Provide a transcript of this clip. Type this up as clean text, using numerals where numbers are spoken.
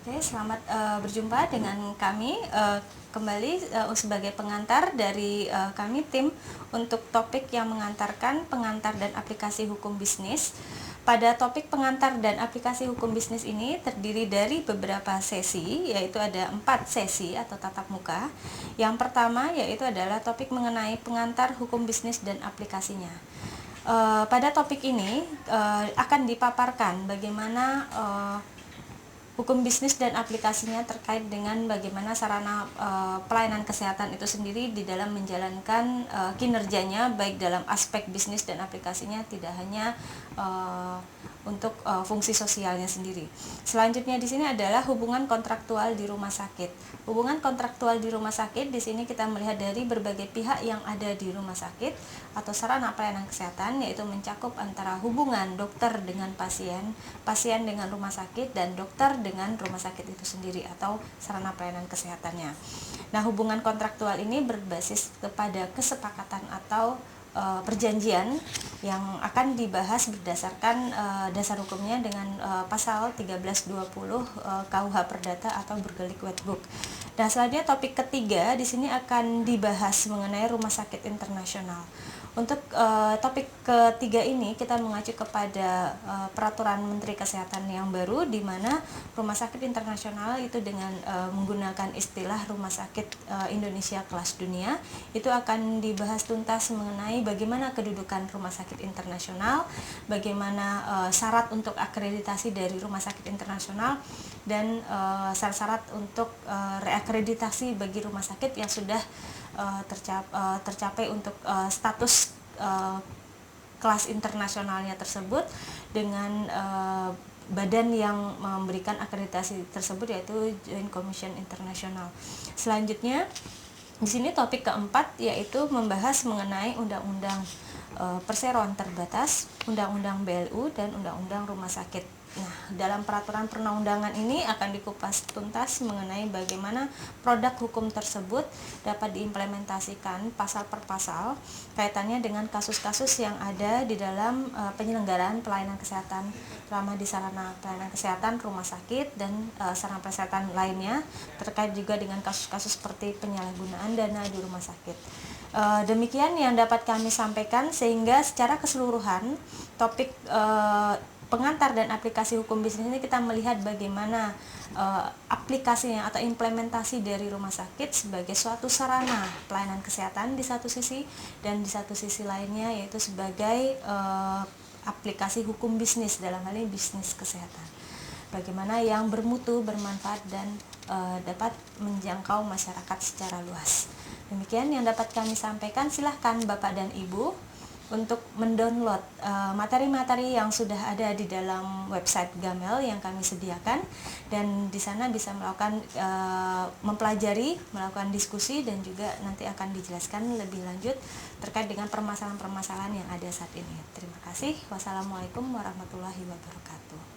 Oke, selamat berjumpa dengan kami kembali sebagai pengantar dari kami tim untuk topik yang mengantarkan pengantar dan aplikasi hukum bisnis. Pada topik pengantar dan aplikasi hukum bisnis ini terdiri dari beberapa sesi, yaitu ada 4 sesi atau tatap muka. Yang pertama yaitu adalah topik mengenai pengantar hukum bisnis dan aplikasinya. Pada topik ini akan dipaparkan bagaimana hukum bisnis dan aplikasinya terkait dengan bagaimana sarana pelayanan kesehatan itu sendiri di dalam menjalankan kinerjanya, baik dalam aspek bisnis dan aplikasinya, tidak hanya untuk fungsi sosialnya sendiri. Selanjutnya di sini adalah hubungan kontraktual di rumah sakit. Hubungan kontraktual di rumah sakit di sini kita melihat dari berbagai pihak yang ada di rumah sakit atau sarana pelayanan kesehatan, yaitu mencakup antara hubungan dokter dengan pasien, pasien dengan rumah sakit, dan dokter dengan rumah sakit itu sendiri atau sarana pelayanan kesehatannya. Nah, hubungan kontraktual ini berbasis kepada kesepakatan atau perjanjian yang akan dibahas berdasarkan dasar hukumnya dengan pasal 1320 KUH Perdata atau Burgerlijk Wetboek. Nah, selanjutnya topik ketiga di sini akan dibahas mengenai rumah sakit internasional. Untuk topik ketiga ini kita mengacu kepada peraturan Menteri Kesehatan yang baru, di mana rumah sakit internasional itu dengan menggunakan istilah rumah sakit Indonesia kelas dunia itu akan dibahas tuntas mengenai bagaimana kedudukan rumah sakit internasional, bagaimana syarat untuk akreditasi dari rumah sakit internasional, dan syarat-syarat untuk reakreditasi bagi rumah sakit yang sudah tercapai untuk status kelas internasionalnya tersebut dengan badan yang memberikan akreditasi tersebut, yaitu Joint Commission International. Selanjutnya di sini topik keempat yaitu membahas mengenai undang-undang perseroan terbatas, undang-undang BLU, dan undang-undang rumah sakit. Nah, dalam peraturan perundang-undangan ini akan dikupas tuntas mengenai bagaimana produk hukum tersebut dapat diimplementasikan pasal per pasal kaitannya dengan kasus-kasus yang ada di dalam penyelenggaraan pelayanan kesehatan, terutama di sarana pelayanan kesehatan rumah sakit dan sarana kesehatan lainnya, terkait juga dengan kasus-kasus seperti penyalahgunaan dana di rumah sakit. Demikian yang dapat kami sampaikan, sehingga secara keseluruhan topik pengantar dan aplikasi hukum bisnis ini kita melihat bagaimana aplikasinya atau implementasi dari rumah sakit sebagai suatu sarana pelayanan kesehatan di satu sisi, dan di satu sisi lainnya yaitu sebagai aplikasi hukum bisnis, dalam hal ini bisnis kesehatan. Bagaimana yang bermutu, bermanfaat, dan dapat menjangkau masyarakat secara luas. Demikian yang dapat kami sampaikan. Silahkan Bapak dan Ibu untuk mendownload materi-materi yang sudah ada di dalam website Gamel yang kami sediakan, dan di sana bisa melakukan mempelajari, melakukan diskusi, dan juga nanti akan dijelaskan lebih lanjut terkait dengan permasalahan-permasalahan yang ada saat ini. Terima kasih. Wassalamualaikum warahmatullahi wabarakatuh.